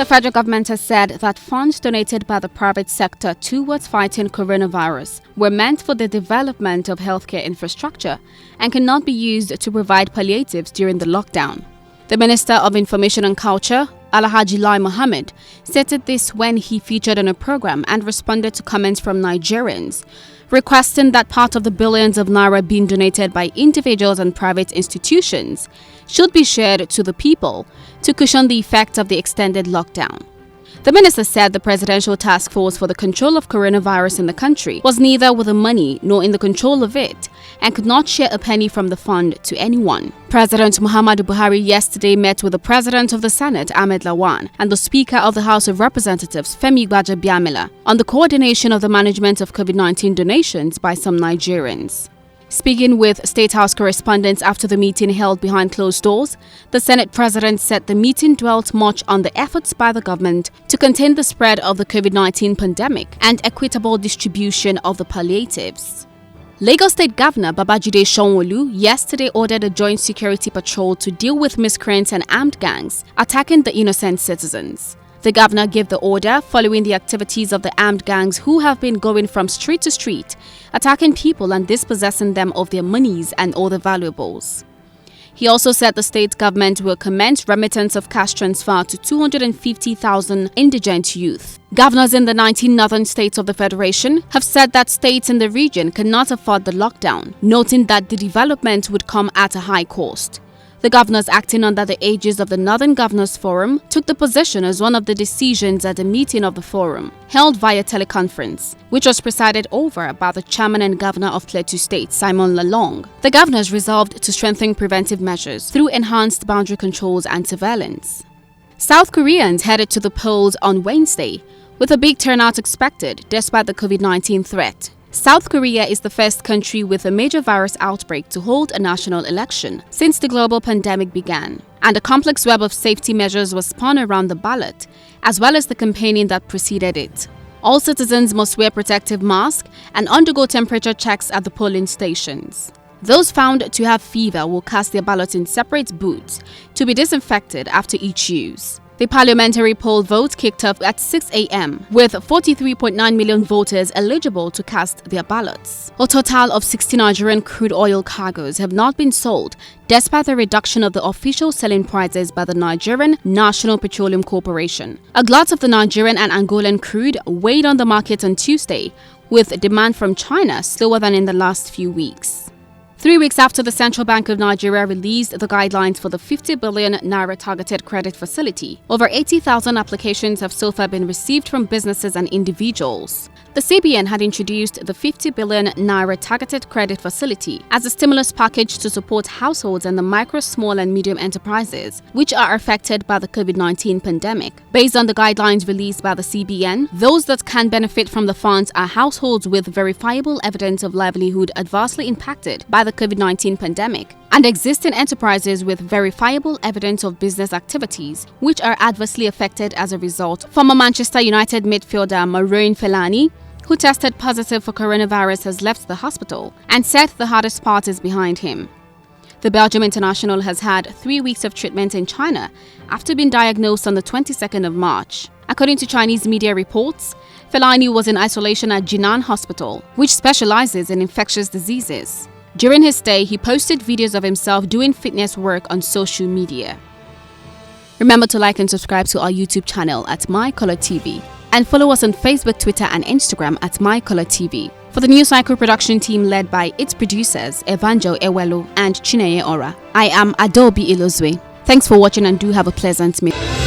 The federal government has said that funds donated by the private sector towards fighting coronavirus were meant for the development of healthcare infrastructure and cannot be used to provide palliatives during the lockdown. The Minister of Information and Culture, Alhaji Lai Mohammed, stated this when he featured on a program and responded to comments from Nigerians, requesting that part of the billions of naira being donated by individuals and private institutions should be shared to the people to cushion the effect of the extended lockdown. The minister said the Presidential Task Force for the Control of Coronavirus in the country was neither with the money nor in the control of it and could not share a penny from the fund to anyone. President Muhammadu Buhari yesterday met with the President of the Senate, Ahmed Lawan, and the Speaker of the House of Representatives, Femi Gbajabiamila, on the coordination of the management of COVID-19 donations by some Nigerians. Speaking with State House correspondents after the meeting held behind closed doors, the Senate President said the meeting dwelt much on the efforts by the government to contain the spread of the COVID-19 pandemic and equitable distribution of the palliatives. Lagos State Governor Babajide Sanwo-Olu yesterday ordered a joint security patrol to deal with miscreants and armed gangs attacking the innocent citizens. The governor gave the order following the activities of the armed gangs who have been going from street to street, attacking people and dispossessing them of their monies and other valuables. He also said the state government will commence remittance of cash transfer to 250,000 indigent youth. Governors in the 19 northern states of the Federation have said that states in the region cannot afford the lockdown, noting that the development would come at a high cost. The governors acting under the aegis of the Northern Governors Forum took the position as one of the decisions at a meeting of the forum, held via teleconference, which was presided over by the chairman and governor of Plateau State, Simon Lalong. The governors resolved to strengthen preventive measures through enhanced boundary controls and surveillance. South Koreans headed to the polls on Wednesday, with a big turnout expected despite the COVID-19 threat. South Korea is the first country with a major virus outbreak to hold a national election since the global pandemic began, and a complex web of safety measures was spun around the ballot, as well as the campaigning that preceded it. All citizens must wear protective masks and undergo temperature checks at the polling stations. Those found to have fever will cast their ballot in separate booths to be disinfected after each use. The parliamentary poll vote kicked off at 6 a.m. with 43.9 million voters eligible to cast their ballots. A total of 60 Nigerian crude oil cargoes have not been sold despite the reduction of the official selling prices by the Nigerian National Petroleum Corporation. A glut of the Nigerian and Angolan crude weighed on the market on Tuesday, with demand from China slower than in the last few weeks. 3 weeks after the Central Bank of Nigeria released the guidelines for the 50 billion naira targeted credit facility, over 80,000 applications have so far been received from businesses and individuals. The CBN had introduced the 50 billion naira targeted credit facility as a stimulus package to support households and the micro, small and medium enterprises, which are affected by the COVID-19 pandemic. Based on the guidelines released by the CBN, those that can benefit from the funds are households with verifiable evidence of livelihood adversely impacted by the COVID-19 pandemic, and existing enterprises with verifiable evidence of business activities which are adversely affected as a result. Former Manchester United midfielder Marouane Fellaini, who tested positive for coronavirus, has left the hospital and said the hardest part is behind him. The Belgium international has had 3 weeks of treatment in China after being diagnosed on the 22nd of March. According to Chinese media reports, Fellaini was in isolation at Jinan Hospital, which specializes in infectious diseases. During his stay, he posted videos of himself doing fitness work on social media. Remember to like and subscribe to our YouTube channel at MyColorTV and follow us on Facebook, Twitter and Instagram at MyColorTV. For the News Cycle production team led by its producers Evanjo Ewelo and Chineye Ora, I am Adobe Ilozwe. Thanks for watching and do have a pleasant meal.